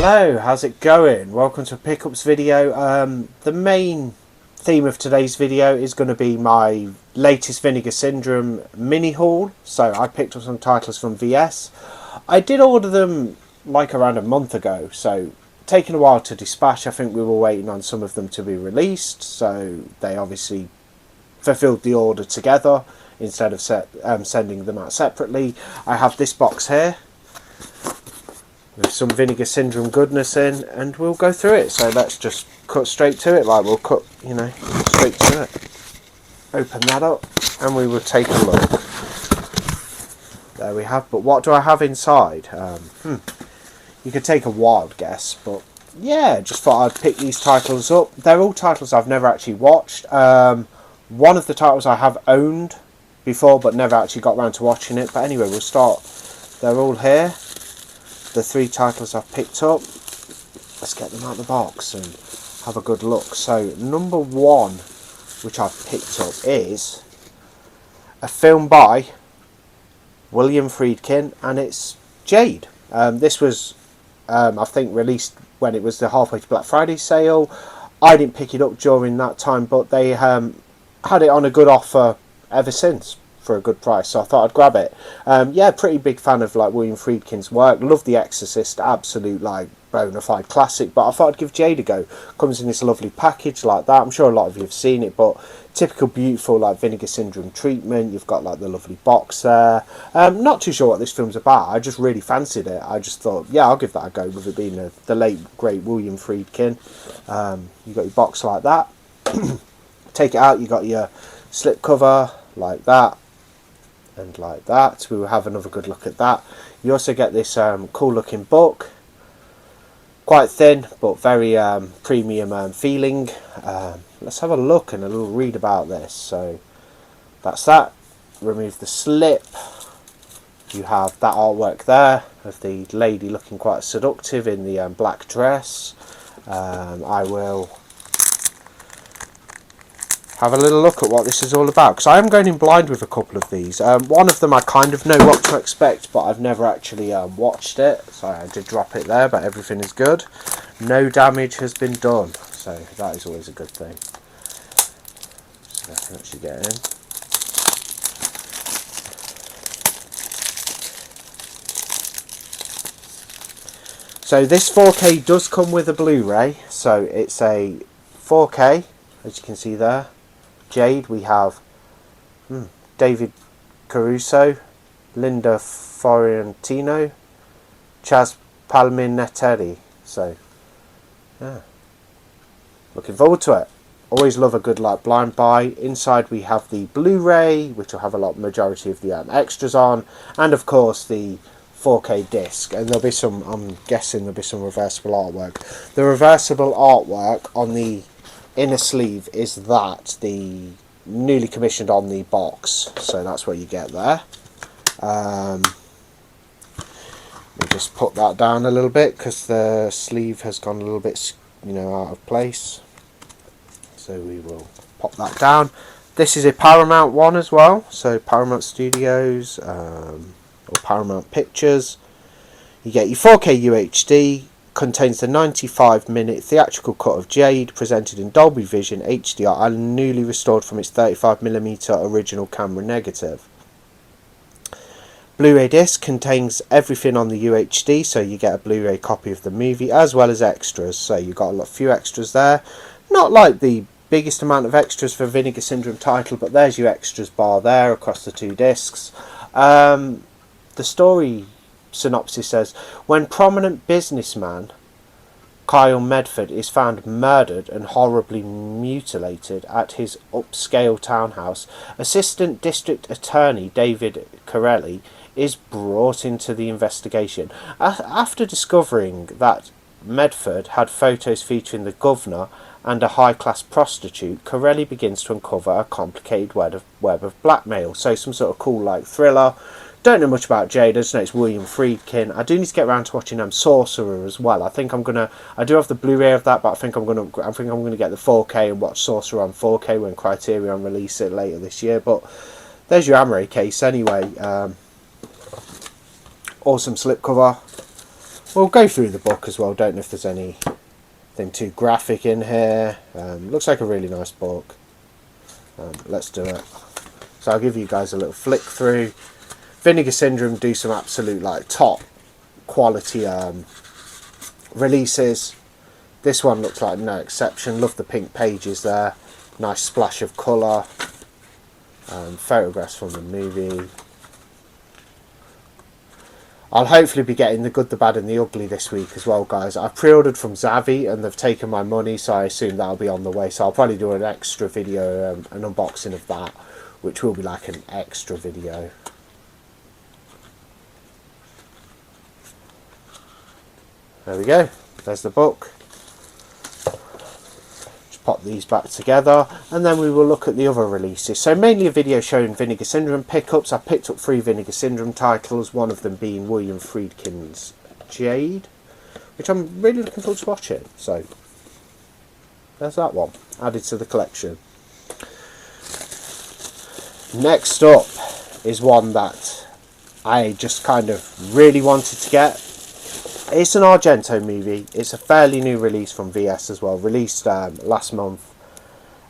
Hello, how's it going? Welcome to a pickups video. The main theme of today's video is going to be my latest Vinegar Syndrome mini haul. So I picked up some titles from VS. I did order them like around a month ago, so taking a while to dispatch. I think we were waiting on some of them to be released, so they obviously fulfilled the order together instead of sending them out separately. I have this box here with some Vinegar Syndrome goodness in, and we'll go through it. So let's just cut straight to it, like we'll cut, straight to it. Open that up and we will take a look. There we have, but what do I have inside? You could take a wild guess, but yeah, just thought I'd pick these titles up. They're all titles I've never actually watched. One of the titles I have owned before, but never actually got around to watching it. But anyway, we'll start. They're all here. The three titles I've picked up. Let's get them out of the box and have a good look. So number one, which I've picked up, is a film by William Friedkin, and it's Jade. This was, I think, released when it was the halfway to Black Friday sale. I didn't pick it up during that time, but they had it on a good offer ever since for a good price, so I thought I'd grab it. Yeah, pretty big fan of like William Friedkin's work. Love The Exorcist, absolute like bona fide classic, but I thought I'd give Jade a go. Comes in this lovely package like that. I'm sure a lot of you have seen it, but typical beautiful like Vinegar Syndrome treatment. You've got like the lovely box there. Not too sure what this film's about. I just really fancied it. I just thought, yeah, I'll give that a go, with it being the late great William Friedkin. You got your box like that. Take it out, you got your slip cover like that and like that. We will have another good look at that. You also get this cool looking book, quite thin but very premium feeling. Let's have a look and a little read about this. So that's that. Remove the slip. You have that artwork there of the lady looking quite seductive in the black dress. I will have a little look at what this is all about, because I am going in blind with a couple of these. One of them I kind of know what to expect, but I've never actually watched it. Sorry, I did drop it there, but everything is good. No damage has been done, so that is always a good thing. So I can actually get in. So this 4K does come with a Blu-ray, so it's a 4K, as you can see there. Jade, we have David Caruso, Linda Fiorentino, Chaz Palminteri. So, yeah, looking forward to it. Always love a good like blind buy. Inside we have the Blu-ray, which will have a majority of the extras on, and of course the 4K disc. And there'll be some, I'm guessing there'll be some reversible artwork. The reversible artwork on the inner sleeve is the newly commissioned on the box, so that's what you get there. We'll just put that down a little bit because the sleeve has gone a little bit out of place, so we will pop that down. This is a Paramount one as well, so Paramount Studios or Paramount Pictures. You get your 4K UHD. Contains the 95-minute theatrical cut of Jade, presented in Dolby Vision HDR and newly restored from its 35mm original camera negative. Blu-ray disc contains everything on the UHD, so you get a Blu-ray copy of the movie as well as extras. So you've got a few extras there. Not like the biggest amount of extras for Vinegar Syndrome title, but there's your extras bar there across the two discs. The story synopsis says, when prominent businessman Kyle Medford is found murdered and horribly mutilated at his upscale townhouse, Assistant District Attorney David Corelli is brought into the investigation. After discovering that Medford had photos featuring the governor and a high-class prostitute, Corelli begins to uncover a complicated web of blackmail. So some sort of cool like thriller. Don't know much about Jade. I just know it's William Friedkin. I do need to get around to watching Sorcerer as well. I think I'm gonna. I do have the Blu-ray of that, but I think I'm gonna get the 4K and watch Sorcerer on 4K when Criterion release it later this year. But there's your Iv'e case anyway. Awesome slipcover. we'll go through the book as well. Don't know if there's anything too graphic in here. Looks like a really nice book. Let's do it. So I'll give you guys a little flick through. Vinegar Syndrome do some absolute like top quality releases. This one looks like no exception. Love the pink pages there. Nice splash of colour. Photographs from the movie. I'll hopefully be getting The Good, the Bad and the Ugly this week as well, guys. I've pre-ordered from Iv'e and they've taken my money, so I assume that'll be on the way. So I'll probably do an extra video, an unboxing of that, which will be like an extra video. There we go. There's the book. Just pop these back together, and then we will look at the other releases. So mainly a video showing Vinegar Syndrome pickups. I picked up 3 Vinegar Syndrome titles, one of them being William Friedkin's Jade, which I'm really looking forward to watching. So there's that one added to the collection. Next up is one that I just kind of really wanted to get. It's an Argento movie. It's a fairly new release from VS as well, released last month.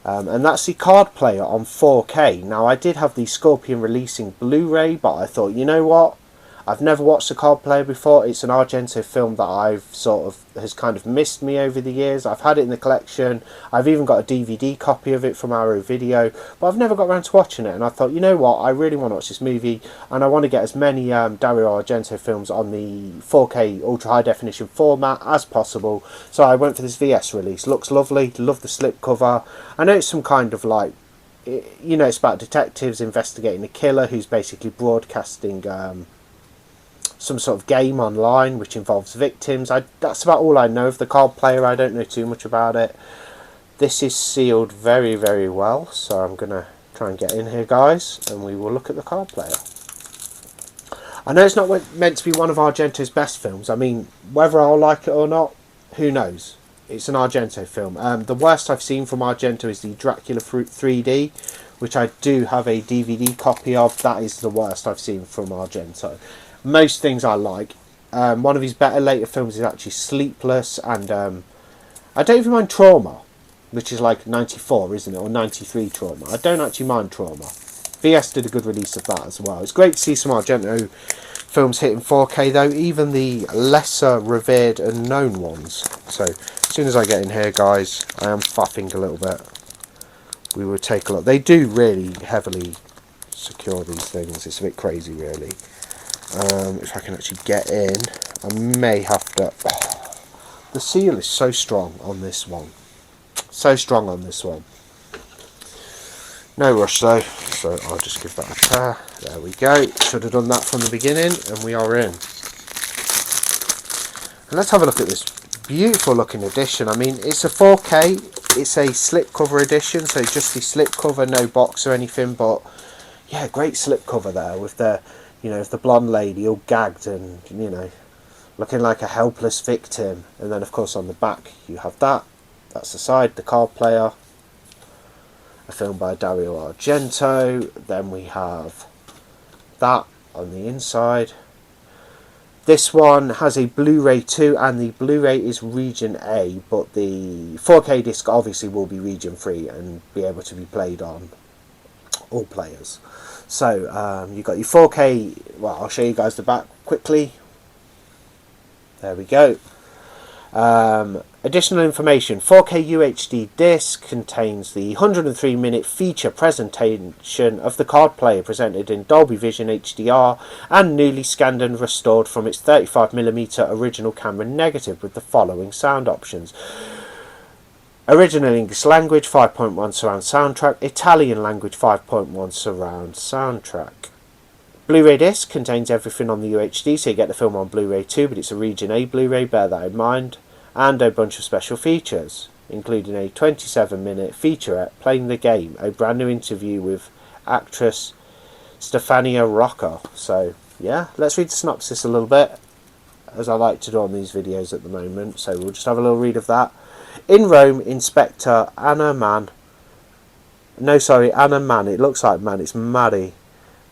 And that's the Card Player on 4K. Now, I did have the Scorpion releasing Blu-ray, but I thought, you know what? I've never watched the Card Player before. It's an Argento film that has kind of missed me over the years. I've had it in the collection. I've even got a DVD copy of it from Arrow Video, but I've never got around to watching it. And I thought, you know what? I really want to watch this movie, and I want to get as many Dario Argento films on the 4K ultra high definition format as possible. So I went for this VS release. Looks lovely. Love the slipcover. I know it's some kind of like, you know, it's about detectives investigating a killer who's basically broadcasting some sort of game online which involves victims. That's about all I know of the Card Player. I don't know too much about it. This is sealed very, very well, so I'm going to try and get in here, guys, and we will look at the Card Player. I know it's not meant to be one of Argento's best films. I mean, whether I'll like it or not, who knows? It's an Argento film. The worst I've seen from Argento is the Dracula 3D, which I do have a DVD copy of. That is the worst I've seen from Argento. Most things I like. One of his better later films is actually Sleepless, and I don't even mind Trauma, which is like 94, isn't it, or 93 Trauma. I don't actually mind Trauma. VS did a good release of that as well. It's great to see some Argento films hitting 4K though, even the lesser revered and known ones. So as soon as I get in here, guys, I am faffing a little bit. We will take a look. They do really heavily secure these things. It's a bit crazy, really. If I can actually get in, I may have to. The seal is so strong on this one. So strong on this one. No rush though, so I'll just give that a tear. There we go. Should have done that from the beginning, and we are in. And let's have a look at this beautiful looking edition. I mean, it's a 4K. It's a slipcover edition, so just the slipcover, no box or anything. But yeah, great slipcover there with the, you know, the blonde lady all gagged and, you know, looking like a helpless victim. And then of course on the back you have that. That's the side, the Card Player. A film by Dario Argento. Then we have that on the inside. This one has a Blu-ray too, and the Blu-ray is region A, but the 4K disc obviously will be region free and be able to be played on all players. So you've got your 4K, well, I'll show you guys the back quickly. There we go. Additional information. 4K UHD disc contains the 103-minute feature presentation of the Card Player presented in Dolby Vision HDR and newly scanned and restored from its 35mm original camera negative with the following sound options. Original English language 5.1 surround soundtrack, Italian language 5.1 surround soundtrack. Blu-ray disc contains everything on the UHD, so you get the film on Blu-ray too, but it's a region A Blu-ray, bear that in mind. And a bunch of special features, including a 27-minute featurette playing the game, a brand new interview with actress Stefania Rocca. So yeah, let's read the synopsis a little bit, as I like to do on these videos at the moment. So we'll just have a little read of that. In Rome, Inspector Anna Mann, it looks like Man, it's Mari.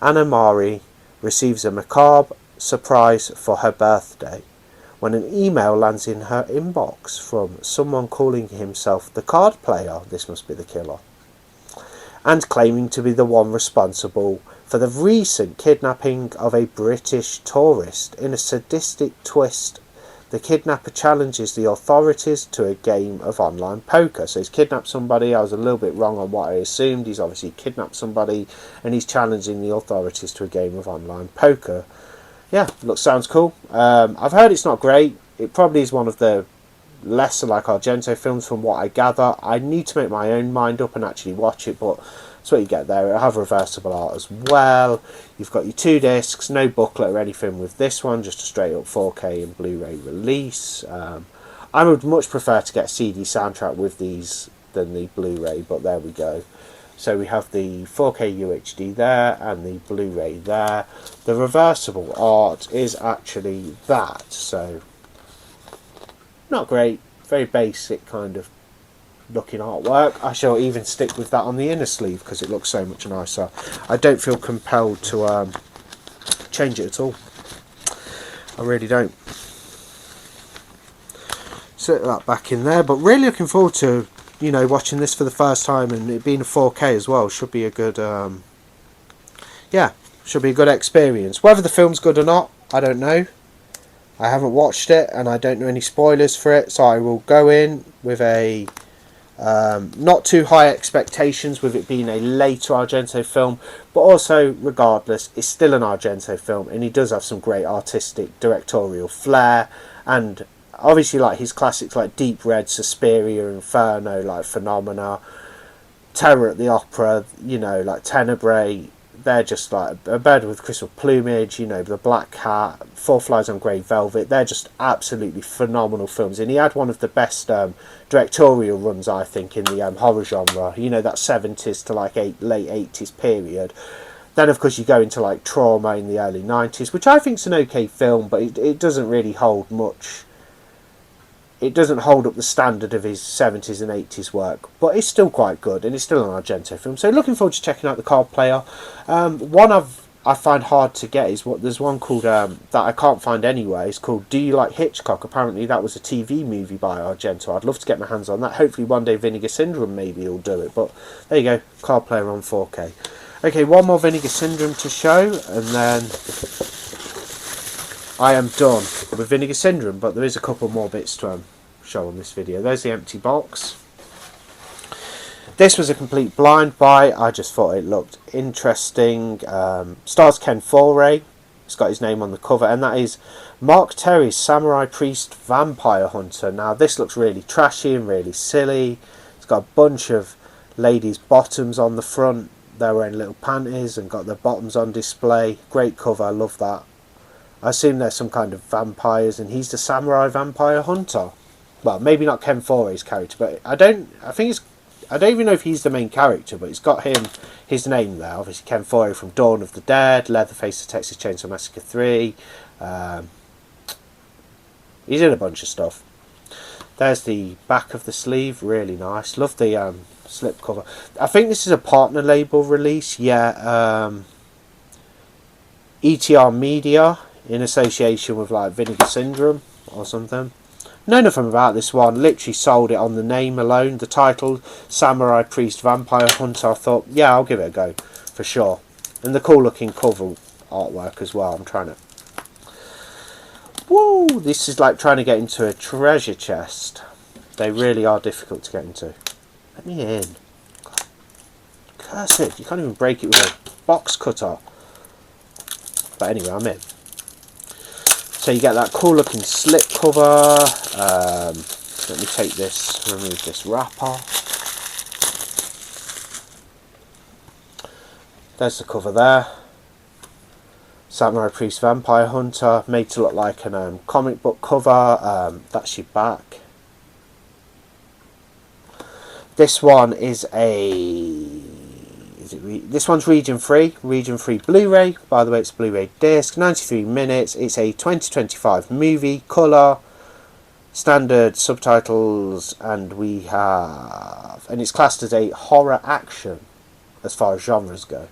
Anna Mari receives a macabre surprise for her birthday. when an email lands in her inbox from someone calling himself the card player, this must be the killer, and claiming to be the one responsible for the recent kidnapping of a British tourist. In a sadistic twist, the kidnapper challenges the authorities to a game of online poker. So he's kidnapped somebody. I was a little bit wrong on what I assumed. He's obviously kidnapped somebody and he's challenging the authorities to a game of online poker. Yeah, sounds cool. I've heard it's not great. It probably is one of the lesser like Argento films from what I gather. I need to make my own mind up and actually watch it, but that's what you get there. It'll have reversible art as well. You've got your 2 discs, no booklet or anything with this one, just a straight up 4K and Blu-ray release. I would much prefer to get a CD soundtrack with these than the Blu-ray, but there we go. So we have the 4K UHD there and the Blu-ray there. The reversible art is actually that, so not great, very basic kind of looking artwork. I shall even stick with that on the inner sleeve because it looks so much nicer. I don't feel compelled to change it at all. I really don't. Set that back in there, but really looking forward to watching this for the first time, and it being a 4K as well should be a good should be a good experience. Whether the film's good or not, I don't know. I haven't watched it and I don't know any spoilers for it, so I will go in with a not too high expectations with it being a later Argento film, but also regardless it's still an Argento film and he does have some great artistic directorial flair, and obviously like his classics like Deep Red, Suspiria, Inferno, like Phenomena, Terror at the Opera, like Tenebrae, they're just like A Bird with Crystal Plumage, The Black Cat, Four Flies on Grey Velvet. They're just absolutely phenomenal films, and he had one of the best directorial runs, I think, in the horror genre. That 70s to like late 80s period. Then of course you go into like Trauma in the early 90s, which I think is an okay film, but it doesn't really hold much. It doesn't hold up the standard of his 70s and 80s work, but it's still quite good, and it's still an Argento film. So looking forward to checking out The Card Player. One I find hard to get is there's one called that I can't find anywhere. It's called Do You Like Hitchcock? Apparently that was a TV movie by Argento. I'd love to get my hands on that. Hopefully one day Vinegar Syndrome maybe will do it, but there you go, Card Player on 4K. Okay, one more Vinegar Syndrome to show, and then I am done with Vinegar Syndrome, but there is a couple more bits to show on this video. There's the empty box. This was a complete blind buy. I just thought it looked interesting. Stars Ken Foray. It's got his name on the cover, and that is Mark Terry's Samurai Priest Vampire Hunter. Now this looks really trashy and really silly. It's got a bunch of ladies' bottoms on the front. They're wearing little panties and got their bottoms on display. Great cover, I love that. I assume they're some kind of vampires, and he's the samurai vampire hunter. Well, maybe not Ken Foray's character, but I don't even know if he's the main character, but it's got his name there. Obviously, Ken Foray from Dawn of the Dead, Leatherface, The Texas Chainsaw Massacre 3. He's in a bunch of stuff. There's the back of the sleeve, really nice. Love the slip cover. I think this is a partner label release. Yeah, ETR Media in association with like Vinegar Syndrome or something. Know nothing about this one. Literally sold it on the name alone. The title, Samurai Priest Vampire Hunter. I thought, yeah, I'll give it a go for sure. And the cool looking cover artwork as well. I'm trying to. Woo! This is like trying to get into a treasure chest. They really are difficult to get into. Let me in. Curse it! You can't even break it with a box cutter. But anyway, I'm in. So you get that cool looking slip cover. Let me take this, remove this wrapper. There's the cover there. Samurai Priest Vampire Hunter, made to look like a comic book cover. That's your back. This one is this one's region free Blu-ray. By the way, it's a Blu-ray disc, 93 minutes. It's a 2025 movie, colour, standard subtitles, and it's classed as a horror action as far as genres go.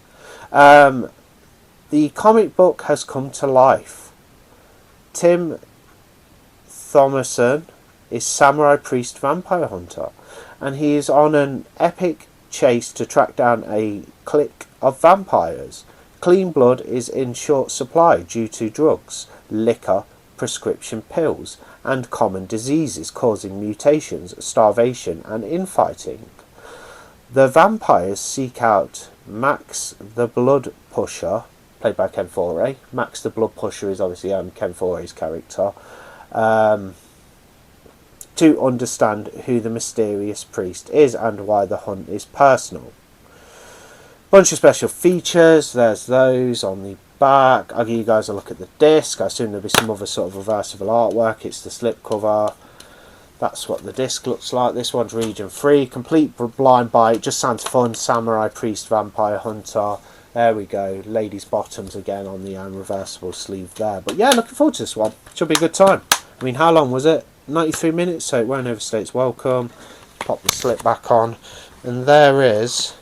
The comic book has come to life. Tim Thomason is Samurai Priest Vampire Hunter, and he is on an epic chase to track down a clique of vampires. Clean blood is in short supply due to drugs, liquor, prescription pills, and common diseases causing mutations, starvation, and infighting. The vampires seek out Max the Blood Pusher, played by Ken Foree. Max the Blood Pusher is obviously Ken Foree's character, to understand who the mysterious priest is and why the hunt is personal. Bunch of special features, there's those on the back. I'll give you guys a look at the disc. I assume there'll be some other sort of reversible artwork. It's the slipcover. That's what the disc looks like. This one's region 3, complete blind buy. It just sounds fun. Samurai Priest Vampire Hunter. There we go. Ladies' bottoms again on the reversible sleeve there. But yeah, looking forward to this one. Should be a good time. I mean, how long was it? 93 minutes, so it won't overstay its welcome. Pop the slip back on. And there is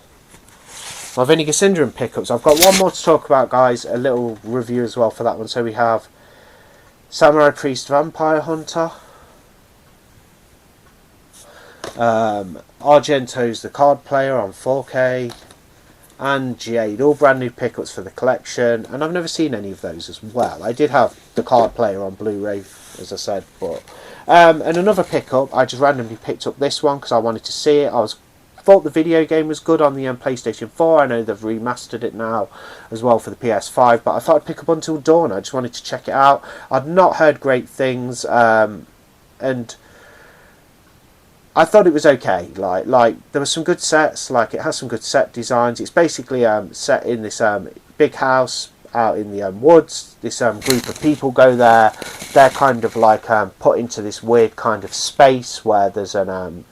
my Vinegar Syndrome pickups. I've got one more to talk about, guys. A little review as well for that one. So we have Samurai Priest Vampire Hunter. Argento's The Card Player on 4K. And Jade, all brand new pickups for the collection, and I've never seen any of those as well. I did have The Card Player on Blu-ray, as I said, but and another pickup, I just randomly picked up this one because I wanted to see it. Thought the video game was good on the PlayStation 4. I know they've remastered it now as well for the PS5, but I thought I'd pick up Until Dawn. I just wanted to check it out. I'd not heard great things, and I thought it was okay. Like there were some good sets. Like, it has some good set designs. It's basically set in this big house out in the woods. This group of people go there. They're kind of like put into this weird kind of space where there's an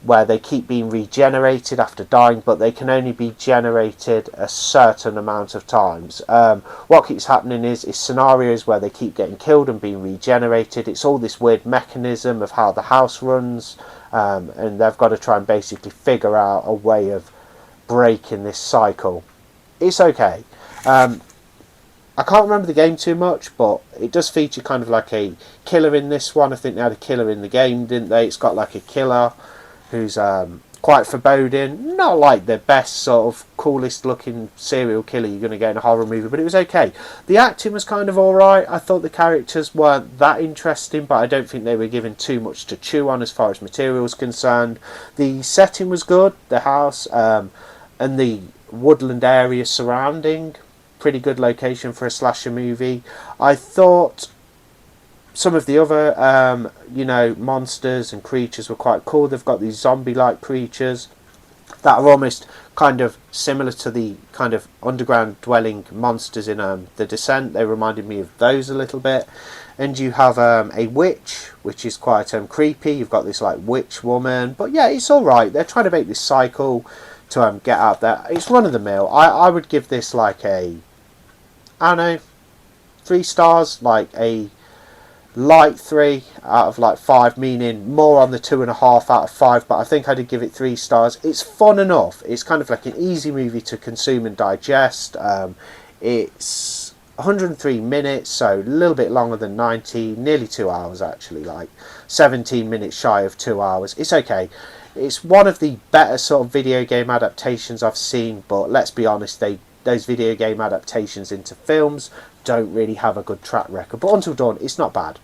where they keep being regenerated after dying, but they can only be generated a certain amount of times. What keeps happening is scenarios where they keep getting killed and being regenerated. It's all this weird mechanism of how the house runs, and they've got to try and basically figure out a way of breaking this cycle. It's okay. I can't remember the game too much, but it does feature kind of like a killer in this one. I think they had a killer in the game, didn't they? It's got like a killer who's quite foreboding, not like the best sort of coolest looking serial killer you're going to get in a horror movie, but it was okay. The acting was kind of alright. I thought the characters weren't that interesting, but I don't think they were given too much to chew on as far as material was concerned. The setting was good, the house and the woodland area surrounding, pretty good location for a slasher movie. I thought some of the other, monsters and creatures were quite cool. They've got these zombie-like creatures that are almost kind of similar to the kind of underground dwelling monsters in The Descent. They reminded me of those a little bit. And you have a witch, which is quite creepy. You've got this like witch woman. But yeah, it's alright. They're trying to make this cycle to get out there. It's run-of-the-mill. I would give this like a, I don't know, 3 stars, like a light 3 out of like 5, meaning more on the 2.5 out of 5, but I think I did give it 3 stars. It's fun enough. It's kind of like an easy movie to consume and digest. It's 103 minutes, so a little bit longer than 90, nearly 2 hours actually, like 17 minutes shy of 2 hours. It's okay. It's one of the better sort of video game adaptations I've seen, but let's be honest, those video game adaptations into films don't really have a good track record. But Until Dawn, it's not bad.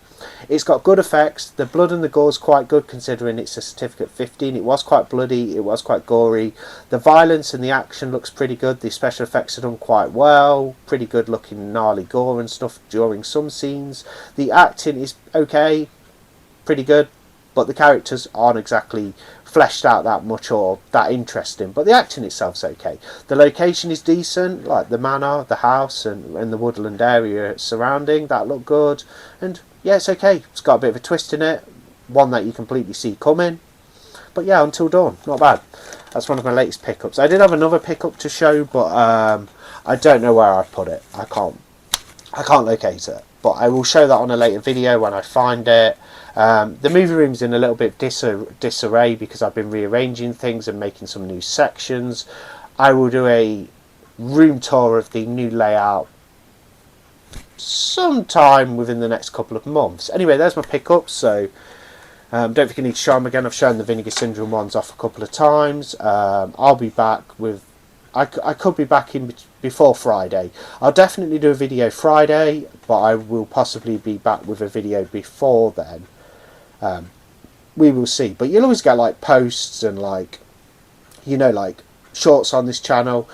It's got good effects. The blood and the gore is quite good considering it's a certificate 15. It was quite bloody, it was quite gory. The violence and the action looks pretty good. The special effects are done quite well. Pretty good looking gnarly gore and stuff during some scenes. The acting is okay, pretty good, but the characters aren't exactly fleshed out that much or that interesting, but the acting itself's okay. The location is decent, like the manor, the house, and the woodland area surrounding, that look good, and yeah, it's okay. It's got a bit of a twist in it, one that you completely see coming, but yeah, Until Dawn, not bad. That's one of my latest pickups. I did have another pickup to show, but I don't know where I put it. I can't locate it, but I will show that on a later video when I find it. The movie room's in a little bit disarray because I've been rearranging things and making some new sections. I will do a room tour of the new layout sometime within the next couple of months. Anyway, there's my pickups. So don't think you need to show them again. I've shown the Vinegar Syndrome ones off a couple of times. I'll be back with... I could be back in before Friday. I'll definitely do a video Friday, but I will possibly be back with a video before then. We will see. But you'll always get like posts and like, you know, like shorts on this channel.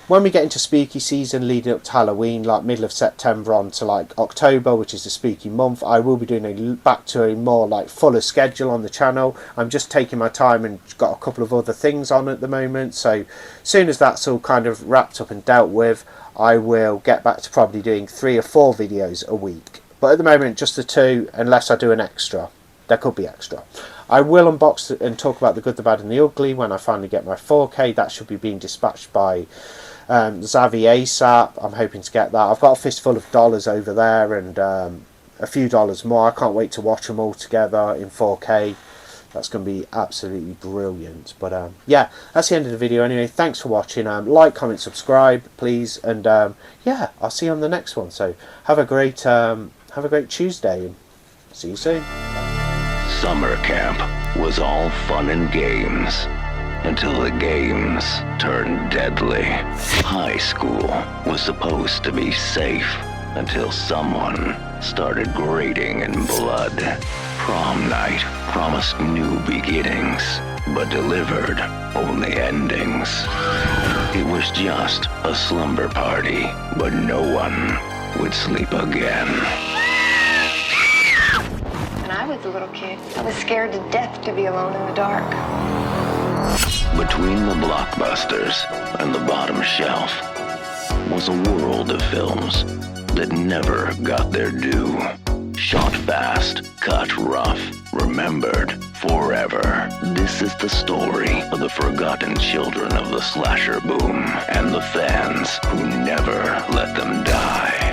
When we get into spooky season leading up to Halloween, like middle of September on to like October, which is the spooky month, I will be doing back to a more like fuller schedule on the channel. I'm just taking my time and got a couple of other things on at the moment. So as soon as that's all kind of wrapped up and dealt with, I will get back to probably doing 3 or 4 videos a week. But at the moment, just the 2, unless I do an extra. There could be extra. I will unbox and talk about the good, the bad and the ugly when I finally get my 4K. That should be being dispatched by Iv'e ASAP. I'm hoping to get that. I've got a fistful of dollars over there and a few dollars more. I can't wait to watch them all together in 4K. That's going to be absolutely brilliant. But yeah, that's the end of the video anyway. Thanks for watching. Like, comment, subscribe, please. And yeah, I'll see you on the next one. So have a great Tuesday and see you soon. Summer camp was all fun and games until the games turned deadly. High school was supposed to be safe until someone started grading in blood. Prom night promised new beginnings, but delivered only endings. It was just a slumber party, but no one would sleep again. When I was a little kid, I was scared to death to be alone in the dark. Between the blockbusters and the bottom shelf was a world of films that never got their due. Shot fast, cut rough, remembered forever. This is the story of the forgotten children of the slasher boom and the fans who never let them die.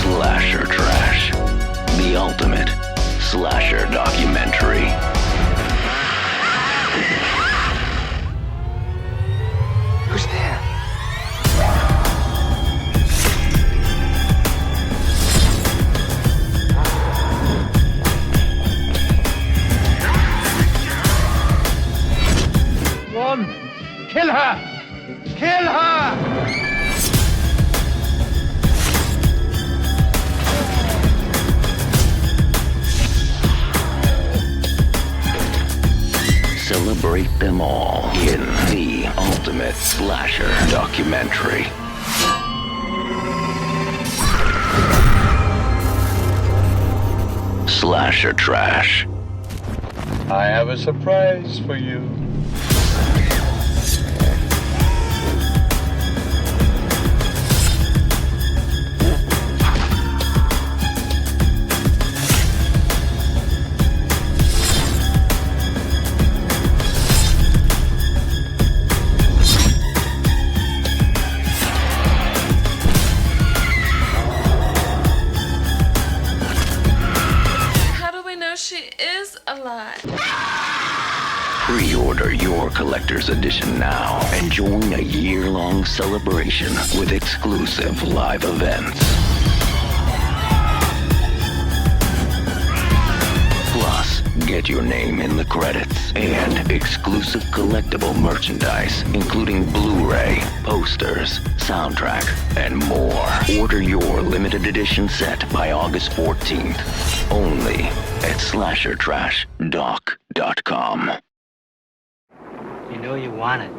Slasher Trash, the ultimate slasher documentary. Who's there? Run! Kill her! Kill her! Celebrate them all in the ultimate slasher documentary. Slasher Trash. I have a surprise for you. She is alive. Pre-order your collector's edition now and join a year-long celebration with exclusive live events. Plus, get your name in the credits and exclusive collectible merchandise, including Blu-ray, posters, soundtrack, and more. Order your limited edition set by August 14th, only at slashertrashdoc.com. You know you want it.